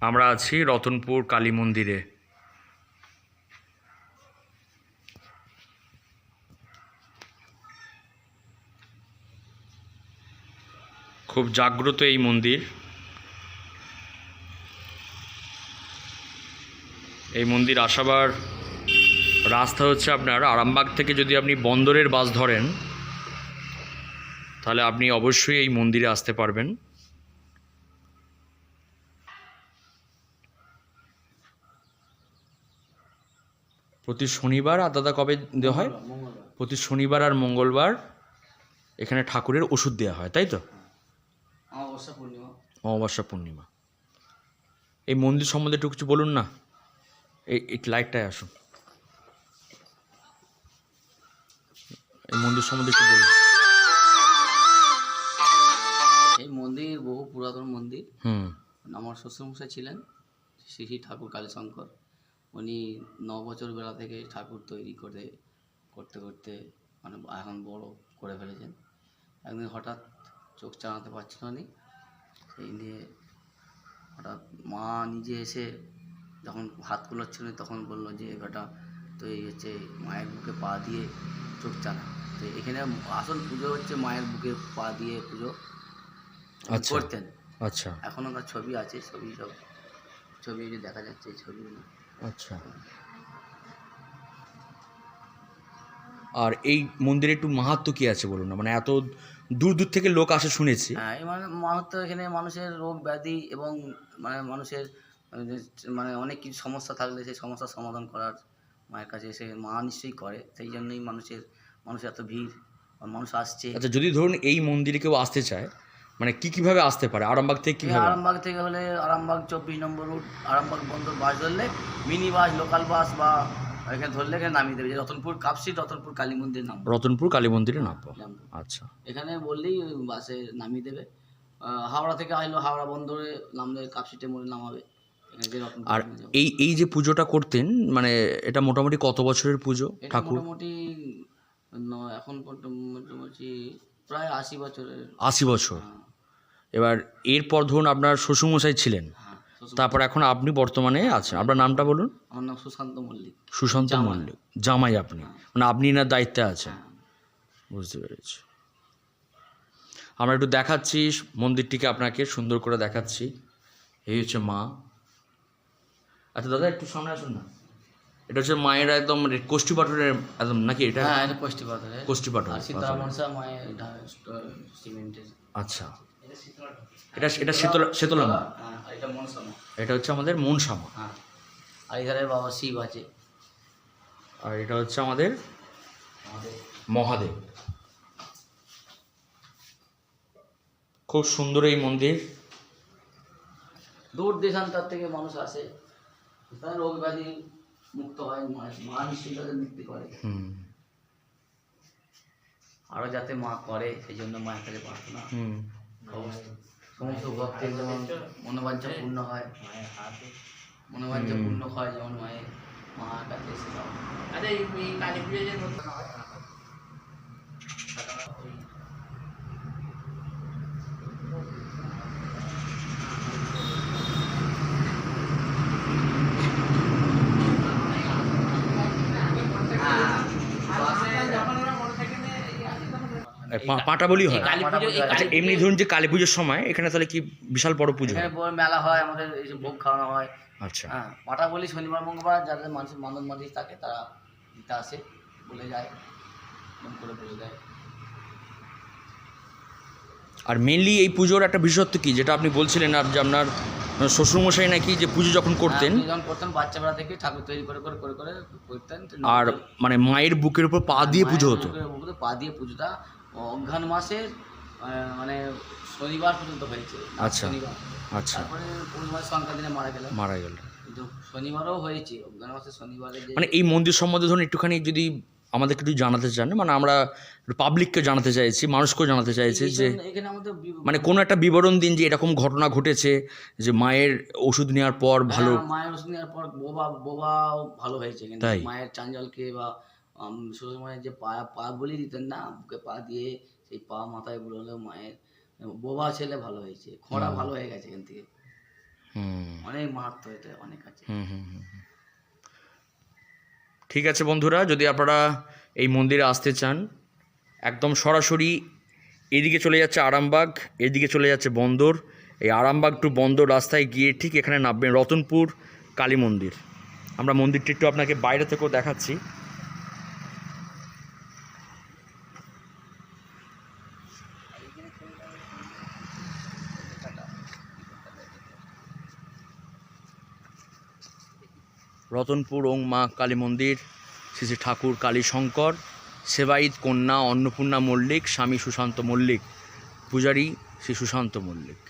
আমরা আছি রতনপুর কালী মন্দিরে। খুব জাগ্রত এই মন্দির। এই মন্দির আসাবার রাস্তা হচ্ছে আপনার আরামবাগ থেকে যদি আপনি বন্দরের বাস ধরেন তাহলে আপনি অবশ্যই এই মন্দিরে আসতে পারবেন। প্রতি শনিবার আর দাদা কবে দেওয়া হয়? প্রতি শনিবার আর মঙ্গলবার এখানে ঠাকুরের ওষুধ দেওয়া হয়, তাই তো? অমাবস্যা পূর্ণিমা। এই মন্দির সম্বন্ধে একটু কিছু বলুন না। এই লাইটটায় আসুন। এই মন্দির সম্বন্ধে একটু বলুন। এই মন্দির বহু পুরাতন মন্দির। আমার শ্বশুরমশাই ছিলেন শ্রী ঠাকুর কালীশঙ্কর। উনি 9 বছর বেলা থেকে ঠাকুর তৈরি করতে করতে মানে এখন বড় করে ফেলেছেন। একদিন হঠাৎ চোখ চালাতে পারছিল না, সেই নিয়ে হঠাৎ মা নিজে এসে যখন হাত কুলোচ্ছিল তখন বললো যে বেটা তো এই হচ্ছে মায়ের বুকে পা দিয়ে চোখ চালা। তো এখানে আসল পুজো হচ্ছে মায়ের বুকে পা দিয়ে পুজো করতেন। আচ্ছা, এখনও তার ছবি আছে, ছবি যে দেখা যাচ্ছে এই ছবিগুলো। আচ্ছা। আর এই মন্দিরে একটু মাহাত্ম্য কি আছে বলুন না, মানে এত দূর দূর থেকে লোক আসে শুনেছি। হ্যাঁ, এই মানে মাহাত্ম্য এখানে মানুষের রোগ ব্যাধি এবং মানে মানুষের মানে অনেক কিছু সমস্যা থাকলে সেই সমস্যার সমাধান করার মায়ের কাছে এসে মা নিশ্চয়ই করে। সেই জন্যই মানুষের এত ভিড়, মানুষ আসছে। আচ্ছা, যদি ধরুন এই মন্দিরে কেউ আসতে চায়, মানে কিভাবে আসতে পারে? আরামবাগ থেকে কিভাবে? আরামবাগ থেকে হলে আরামবাগ 24 নম্বর রুট, আরামবাগ বন্দর বাস ধরলে মিনি বাস, লোকাল বাস বা এখানে ধরলে এখানে নামিয়ে দেবে যে রতনপুর কাপসিট, রতনপুর কালী মন্দির নাম, রতনপুর কালী মন্দিরে নামবো। আচ্ছা, এখানে বললেই বাসে নামিয়ে দেবে। হাওড়া থেকে আসলো হাওড়া বন্দরে নামলে কাপসিটে মোড়ে নামাবে। আর এই যে পুজোটা করতেন, মানে এটা মোটামুটি কত বছরের পুজো ঠাকুর? মোটামুটি এখন মোটামুটি প্রায় 80 বছরের। 80 বছর। এবার এরপর ধরুন আপনার শ্বশুরমশাই ছিলেন, তারপর এখন আপনি বর্তমানে আছেন। আপনার নামটা বলুন। আমার নাম সুশান্ত মল্লিক। সুশান্ত মল্লিক, জামাই আপনি, মানে আপনি না দায়িত্বে আছেন। বুঝতে পেরেছি। আমরা একটু দেখাচ্ছি মন্দিরটিকে, আপনাকে সুন্দর করে দেখাচ্ছি। এই হচ্ছে মা। আচ্ছা দাদা, একটু সামনে আসুন না। এটা হচ্ছে মায়ের একদম কোষ্ঠী পাথরের একদম নাকি? এটা হ্যাঁ, এটা কোষ্ঠী পাথরের। কোষ্ঠী পাথর। সীতারাম মনসা মায়ের সিমেন্টের। আচ্ছা, এটা শীতলা মা। এটা মনসা মা। এটা হচ্ছে আমাদের মনসা মা। হ্যাঁ, আর এধারে বাবা শিব আছে। আর এটা হচ্ছে আমাদের মহাদেব। খুব সুন্দর এই মন্দির। দূর দেশান্তর থেকে মানুষ আসে, তাদের রোগ ব্যাধি মুক্ত হয়। মা নিশ্চয়ই তাদের মুক্তি করে। আরো যাতে মা করে সেই জন্য মায়ের কাছে প্রার্থনা। সমস্ত ভক্তের যেমন মনোবাঞ্ছা পূর্ণ হয়, মনোবাঞ্ছা পূর্ণ হয় যেমন মায়ের কাছে এসে। আরে এই কালী পুজো যে নতুন হয় পাটা বলি হয়। আচ্ছা, এমনি ধরুন যে কালী পুজোর সময় এখানে তাহলে কি বিশাল বড় পুজো? এখানে বড় মেলা হয়, আমাদের এই যে ভোগ খাওয়ানো হয়। আচ্ছা, হ্যাঁ, পাটা বলি শনিবার মঙ্গলবার যাদের মানুষের মানত মাঝি থাকে তারা দিতে আসে, বলে যায়, এরকম করে বলে যায়। আর মেনলি এই পুজোর একটা বিশেষত্ব কি, যেটা আপনি বলছিলেন যে আপনার শ্বশুরমশাই নাকি যে পুজো যখন করতেন, যখন করতেন বাচ্চাবেলা থেকে ঠাকুর তৈরি করে করতেন। আর মানে মায়ের বুকের উপর পা দিয়ে পুজো হতো। পা দিয়ে পুজোটা অঘ্রাণ মাসের মানে শনিবার পর্যন্ত হয়েছে। আচ্ছা, শনিবার। আচ্ছা। তারপরে পৌষ মাস সংক্রান্তি দিনে মারা গেল। কিন্তু শনিবারও হয়েছে, অঘ্রাণ মাসের শনিবারে। মানে এই মন্দির সম্বন্ধে ধরুন একটুখানি যদি আমাদেরকে একটু জানাতে চান, মানে আমরা পাবলিককে জানাতে চাইছি, মানুষকেও জানাতে চাইছি যে এখানে আমাদের মানে কোনো একটা বিবরণ দিন যে এরকম ঘটনা ঘটেছে যে মায়ের ওষুধ নেওয়ার পর ভালো। মায়ের ওষুধ নেওয়ার পর বোবাও ভালো হয়েছে। কিন্তু মায়ের চাঞ্জল খেয়ে বা শ্বশুর মায়ের যে পা বলি দিতেন না, বুকে পা দিয়ে সেই পা মাথায় বুলোলে মায়ের বোবা ছেলে ভালো হয়েছে, খরা ভালো হয়ে গেছে এখান থেকে। হুম অনেক মাহাত্ম্য এতে অনেক আছে। হুম হুম হুম হুম। ঠিক আছে বন্ধুরা, যদি আপনারা এই মন্দিরে আসতে চান, একদম সরাসরি এদিকে চলে যাচ্ছে আরামবাগ, এদিকে চলে যাচ্ছে বন্দর। এই আরামবাগ টু বন্দর রাস্তায় গিয়ে ঠিক এখানে নামবেন, রতনপুর কালী মন্দির। আমরা মন্দিরটি একটু আপনাকে বাইরে থেকেও দেখাচ্ছি। রতনপুর ওং মা কালী মন্দির, শ্রী শ্রী ঠাকুর কালী শঙ্কর, সেবায়িত কন্যা অন্নপূর্ণা মল্লিক, স্বামী সুশান্ত মল্লিক, পূজারী শ্রী সুশান্ত মল্লিক।